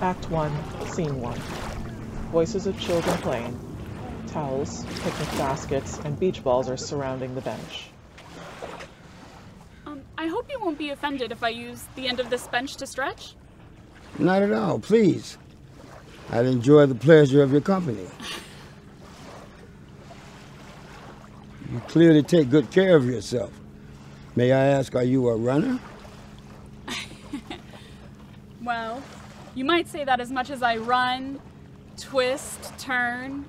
Act 1, Scene 1. Voices of children playing. Towels, picnic baskets, and beach balls are surrounding the bench. I hope you won't be offended if I use the end of this bench to stretch. Not at all, please. I'd enjoy the pleasure of your company. You clearly take good care of yourself. May I ask, are you a runner? Well, you might say that as much as I run, twist, turn,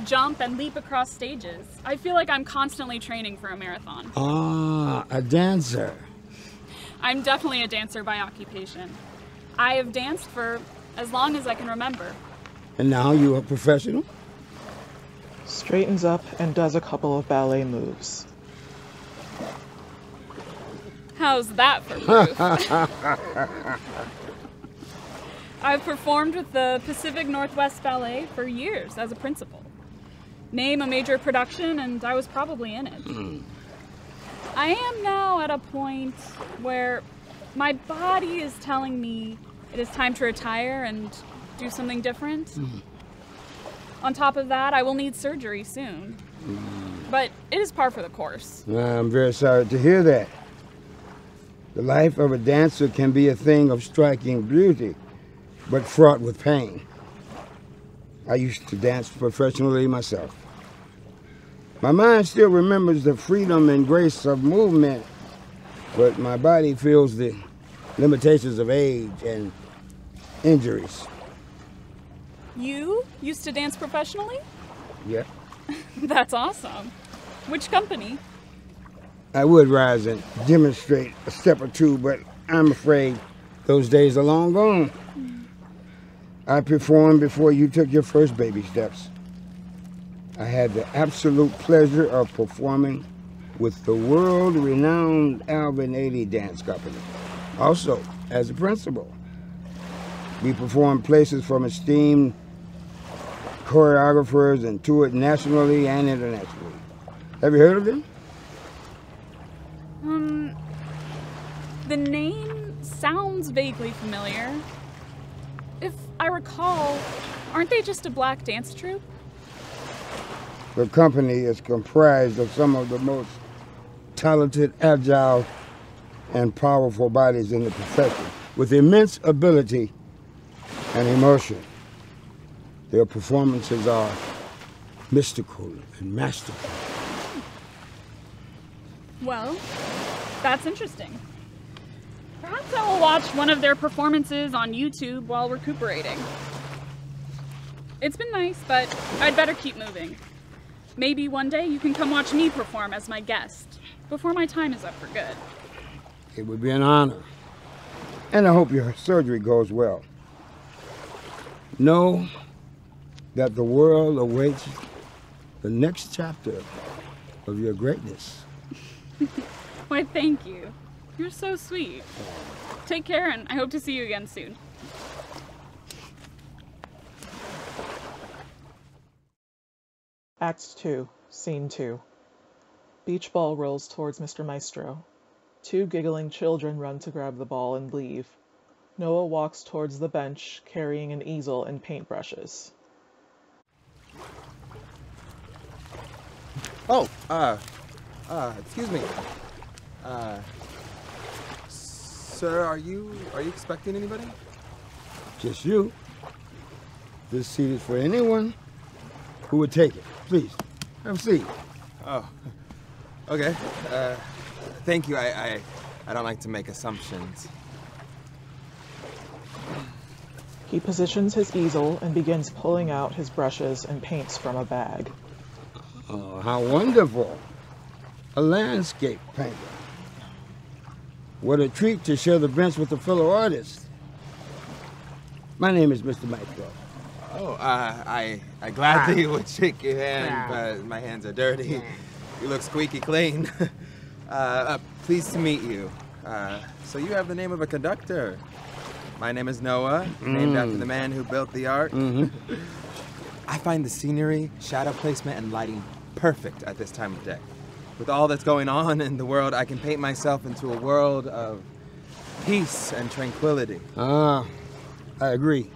jump, and leap across stages. I feel like I'm constantly training for a marathon. Ah, a dancer. I'm definitely a dancer by occupation. I have danced for as long as I can remember. And now you are a professional? Straightens up and does a couple of ballet moves. How's that for proof? I've performed with the Pacific Northwest Ballet for years as a principal. Name a major production and I was probably in it. I am now at a point where my body is telling me it is time to retire and do something different. On top of that, I will need surgery soon. But it is par for the course. I'm very sorry to hear that. The life of a dancer can be a thing of striking beauty, but fraught with pain. I used to dance professionally myself. My mind still remembers the freedom and grace of movement, but my body feels the limitations of age and injuries. You used to dance professionally? Yeah. That's awesome. Which company? I would rise and demonstrate a step or two, but I'm afraid those days are long gone. I performed before you took your first baby steps. I had the absolute pleasure of performing with the world-renowned Alvin Ailey Dance Company, also as a principal. We performed places from esteemed choreographers and toured nationally and internationally. Have you heard of them? The name sounds vaguely familiar. If I recall, aren't they just a black dance troupe? The company is comprised of some of the most talented, agile, and powerful bodies in the profession, with immense ability and emotion. Their performances are mystical and masterful. Well, that's interesting. Perhaps I will watch one of their performances on YouTube while recuperating. It's been nice, but I'd better keep moving. Maybe one day you can come watch me perform as my guest, before my time is up for good. It would be an honor. And I hope your surgery goes well. Know that the world awaits the next chapter of your greatness. Why, thank you. You're so sweet. Take care, and I hope to see you again soon. Act 2, Scene 2. Beach ball rolls towards Mr. Maestro. Two giggling children run to grab the ball and leave. Noah walks towards the bench, carrying an easel and paintbrushes. Oh, excuse me. Sir, are you expecting anybody? Just you. This seat is for anyone who would take it. Please, have a seat. Oh, okay. Thank you. I don't like to make assumptions. He positions his easel and begins pulling out his brushes and paints from a bag. Oh, how wonderful. A landscape painter. What a treat to share the bench with a fellow artist. My name is Mr. Maestro. Oh, I gladly would shake your hand, but my hands are dirty. You look squeaky clean. Pleased to meet you. So you have the name of a conductor. My name is Noah, named after the man who built the art. I find the scenery, shadow placement, and lighting perfect at this time of day. With all that's going on in the world, I can paint myself into a world of peace and tranquility. I agree.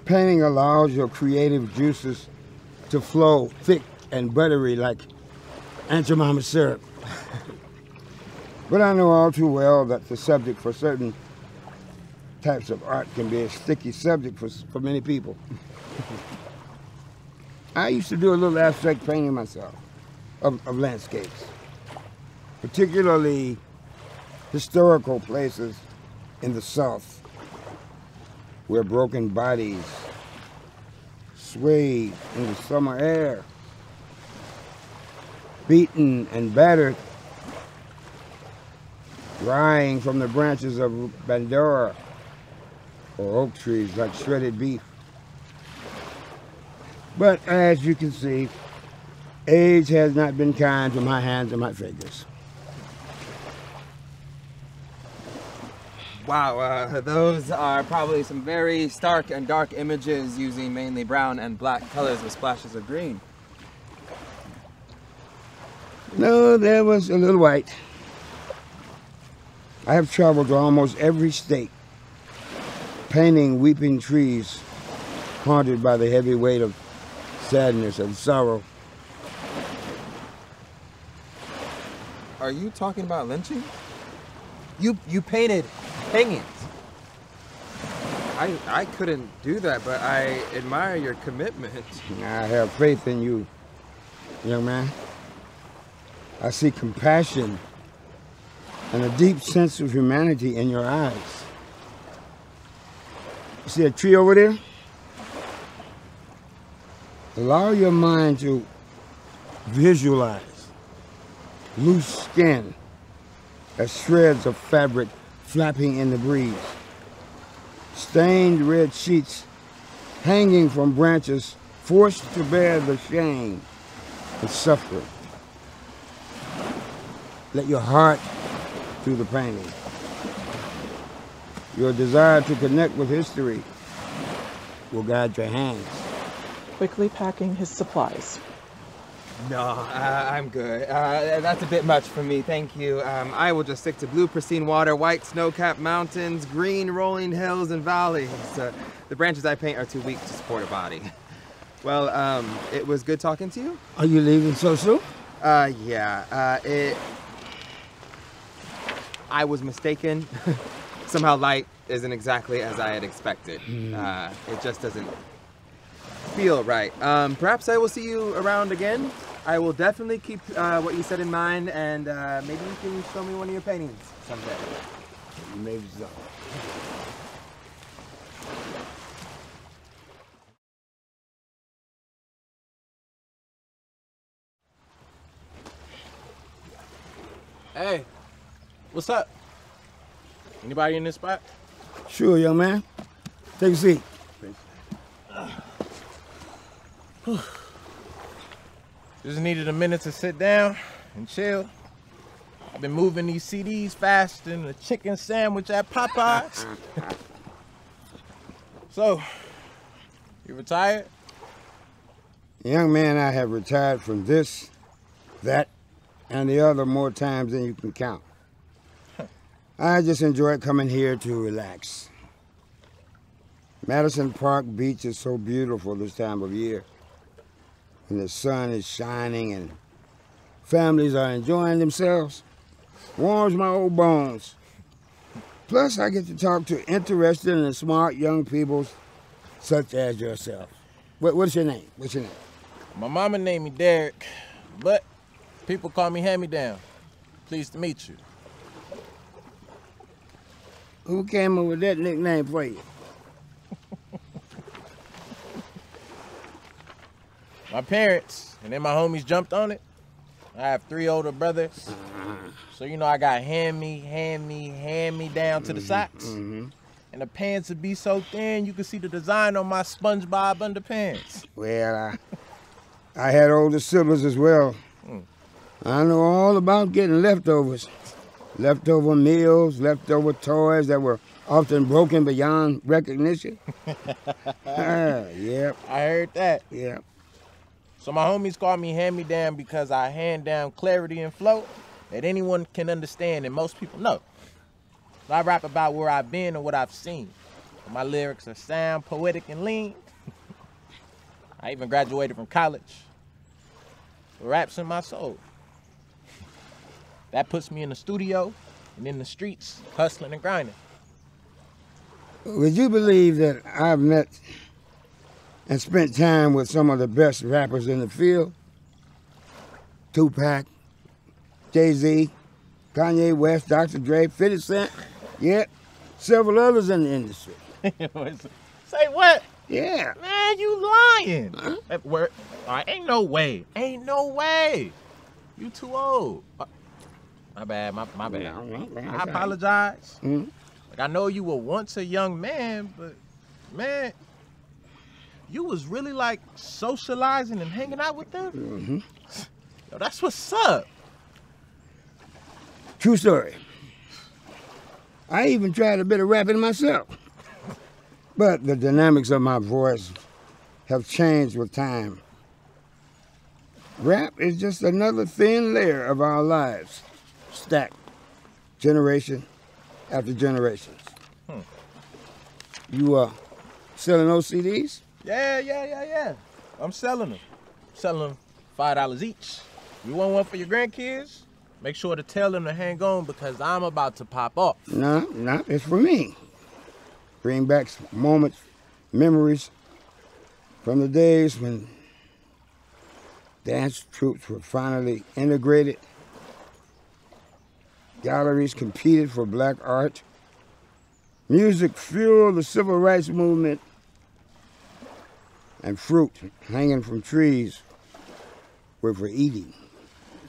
Painting allows your creative juices to flow thick and buttery like Aunt Your Mama's syrup. But I know all too well that the subject for certain types of art can be a sticky subject for many people. I used to do a little abstract painting myself of landscapes, particularly historical places in the South where broken bodies swayed in the summer air, beaten and battered, drying from the branches of bandura or oak trees like shredded beef. But as you can see, age has not been kind to my hands and my fingers. Wow, those are probably some very stark and dark images using mainly brown and black colors with splashes of green. No, there was a little white. I have traveled to almost every state, painting weeping trees haunted by the heavy weight of sadness and sorrow. Are you talking about lynching? You painted hangings. I couldn't do that, but I admire your commitment. I have faith in you, young man. I see compassion and a deep sense of humanity in your eyes. You see a tree over there? Allow your mind to visualize loose skin as shreds of fabric flapping in the breeze, stained red sheets hanging from branches forced to bear the shame and suffering. Let your heart do the painting. Your desire to connect with history will guide your hands. Quickly packing his supplies. No, I'm good. That's a bit much for me, thank you. I will just stick to blue pristine water, white snow-capped mountains, green rolling hills and valleys. The branches I paint are too weak to support a body. Well, it was good talking to you. Are you leaving so soon? Yeah. I was mistaken. Somehow light isn't exactly as I had expected. It just doesn't feel right. Perhaps I will see you around again. I will definitely keep what you said in mind, and maybe you can show me one of your paintings someday. Maybe so. Hey, what's up? Anybody in this spot? Sure, young man. Take a seat. Just needed a minute to sit down and chill. I've been moving these CDs faster than a chicken sandwich at Popeyes. So, you retired? Young man, I have retired from this, that, and the other more times than you can count. I just enjoy coming here to relax. Madison Park Beach is so beautiful this time of year. And the sun is shining and families are enjoying themselves. Warms my old bones. Plus, I get to talk to interesting and smart young people such as yourself. What's your name? What's your name? My mama named me Derek, but people call me Hand-Me-Down. Pleased to meet you. Who came up with that nickname for you? My parents, and then my homies jumped on it. I have 3 older brothers. So, you know, I got hand me down to the socks. And the pants would be so thin, you could see the design on my SpongeBob underpants. Well, I had older siblings as well. I know all about getting leftovers. Leftover meals, leftover toys that were often broken beyond recognition. Yep. I heard that. Yeah. So my homies call me Hand-Me-Down because I hand down clarity and flow that anyone can understand and most people know. I rap about where I've been and what I've seen. My lyrics are sound, poetic, and lean. I even graduated from college. Rap's in my soul. That puts me in the studio and in the streets, hustling and grinding. Would you believe that I've met and spent time with some of the best rappers in the field? Tupac, Jay-Z, Kanye West, Dr. Dre, 50 Cent, yeah, several others in the industry. Say what? Yeah. Man, you lying. Huh? Ain't no way. Ain't no way. You too old. My bad, my bad. No, I apologize. Mm-hmm. Like, I know you were once a young man, but man, you was really like socializing and hanging out with them? Mm-hmm. Yo, that's what's up. True story. I even tried a bit of rapping myself. But the dynamics of my voice have changed with time. Rap is just another thin layer of our lives, stacked generation after generations. You selling those CDs? Yeah. I'm selling them. Selling them $5 each. You want one for your grandkids? Make sure to tell them to hang on because I'm about to pop off. No, it's for me. Bring back moments, memories from the days when dance troupes were finally integrated, galleries competed for black art, music fueled the civil rights movement, and fruit hanging from trees were for eating.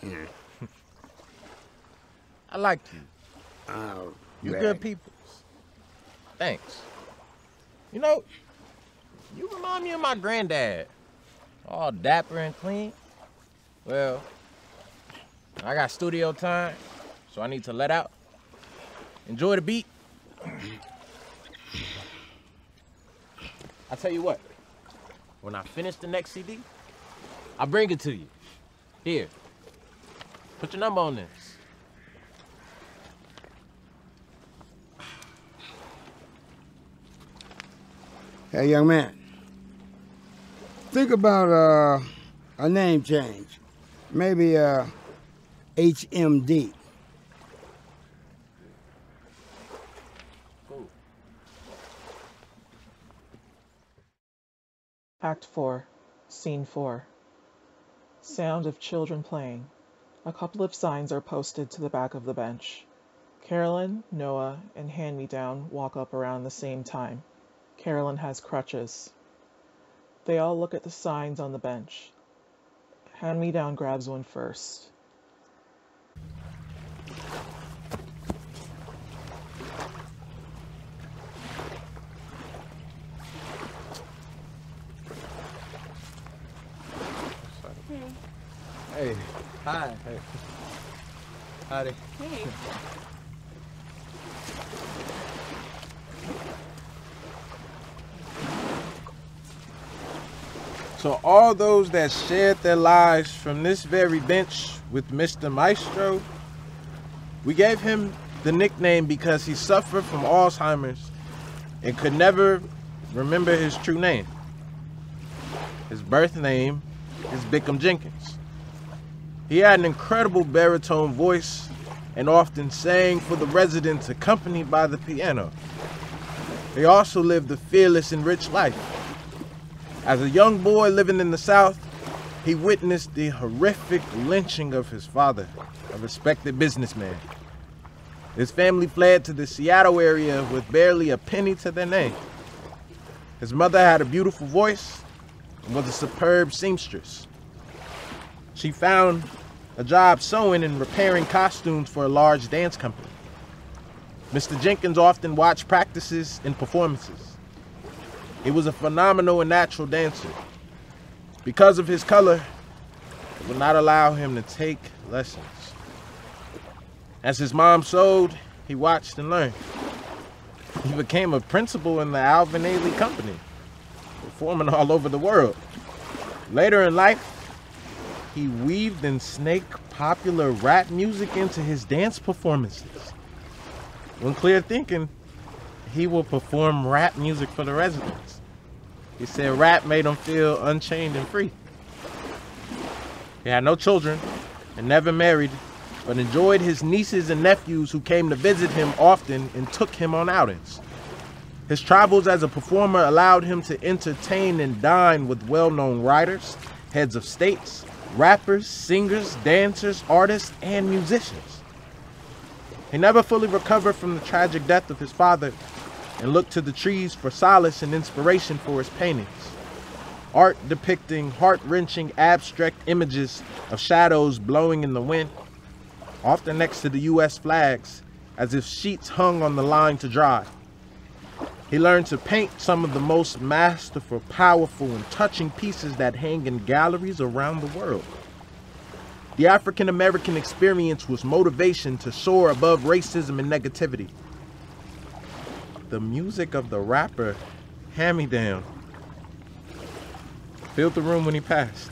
Yeah. I like you. Oh, You man. good people. Thanks. You know, you remind me of my granddad. All dapper and clean. Well, I got studio time, so I need to let out. Enjoy the beat. I tell you what, when I finish the next CD, I'll bring it to you. Here, put your number on this. Hey, young man, think about a name change. Maybe HMD. Cool. Act 4, Scene 4. Sound of children playing. A couple of signs are posted to the back of the bench. Carolyn, Noah, and Hand-Me-Down walk up around the same time. Carolyn has crutches. They all look at the signs on the bench. Hand-Me-Down grabs one first. Hey. Hi. Hey. Howdy. Hey. So all those that shared their lives from this very bench with Mr. Maestro, we gave him the nickname because he suffered from Alzheimer's and could never remember his true name. His birth name is Bickham Jenkins. He had an incredible baritone voice and often sang for the residents accompanied by the piano. He also lived a fearless and rich life. As a young boy living in the South, he witnessed the horrific lynching of his father, a respected businessman. His family fled to the Seattle area with barely a penny to their name. His mother had a beautiful voice and was a superb seamstress. She found a job sewing and repairing costumes for a large dance company. Mr. Jenkins often watched practices and performances. He was a phenomenal and natural dancer. Because of his color, it would not allow him to take lessons. As his mom sewed, he watched and learned. He became a principal in the Alvin Ailey Company, performing all over the world. Later in life, he weaved and snaked popular rap music into his dance performances. When clear thinking, he would perform rap music for the residents. He said rap made him feel unchained and free. He had no children and never married, but enjoyed his nieces and nephews who came to visit him often and took him on outings. His travels as a performer allowed him to entertain and dine with well-known writers, heads of states, rappers, singers, dancers, artists, and musicians. He never fully recovered from the tragic death of his father and looked to the trees for solace and inspiration for his paintings. Art depicting heart-wrenching abstract images of shadows blowing in the wind, often next to the U.S. flags, as if sheets hung on the line to dry. He learned to paint some of the most masterful, powerful, and touching pieces that hang in galleries around the world. The African American experience was motivation to soar above racism and negativity. The music of the rapper, Hand-Me-Down, filled the room when he passed.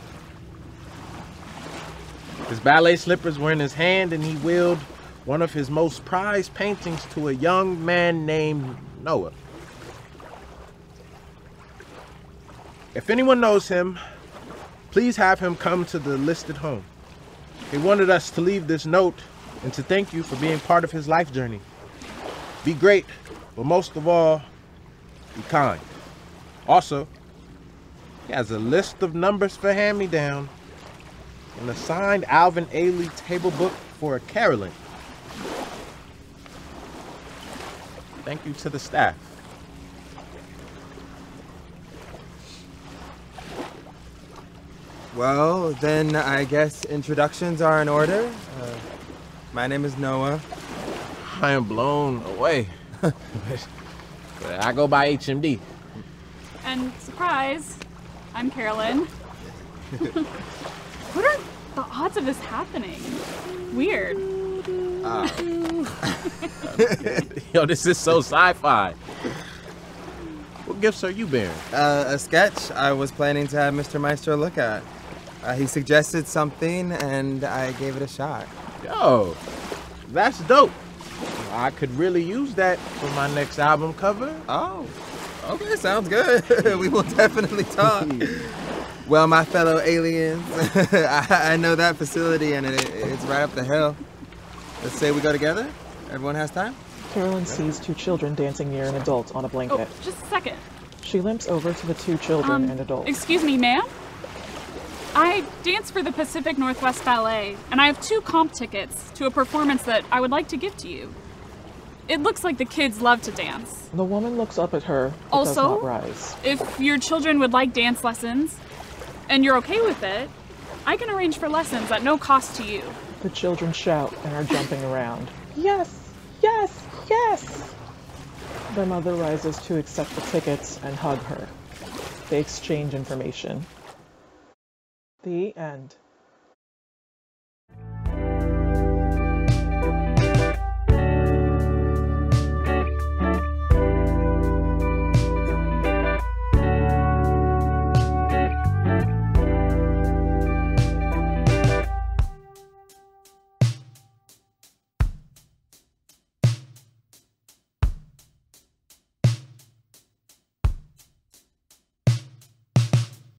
His ballet slippers were in his hand, and he wheeled one of his most prized paintings to a young man named Noah. If anyone knows him, please have him come to the listed home. He wanted us to leave this note and to thank you for being part of his life journey. Be great, but most of all, be kind. Also, he has a list of numbers for Hand-Me-Down and a signed Alvin Ailey table book for a caroling. Thank you to the staff. Well, then I guess introductions are in order. My name is Noah. I am blown away. But I go by HMD. And surprise, I'm Carolyn. What are the odds of this happening? Weird. Yo, this is so sci-fi. What gifts are you bearing? A sketch I was planning to have Mr. Maestro look at. He suggested something, and I gave it a shot. Yo, that's dope. I could really use that for my next album cover. Oh, okay, sounds good. We will definitely talk. Well, my fellow aliens, I know that facility, and it's right up the hill. Let's say we go together. Everyone has time? Carolyn sees two children dancing near an adult on a blanket. Oh, just a second. She limps over to the two children and adult. Excuse me, ma'am? I dance for the Pacific Northwest Ballet, and I have 2 comp tickets to a performance that I would like to give to you. It looks like the kids love to dance. The woman looks up at her, but does Also, not rise. if your children would like dance lessons, and you're okay with it, I can arrange for lessons at no cost to you. The children shout and are jumping around. Yes! Yes! Yes! Their mother rises to accept the tickets and hug her. They exchange information. The end.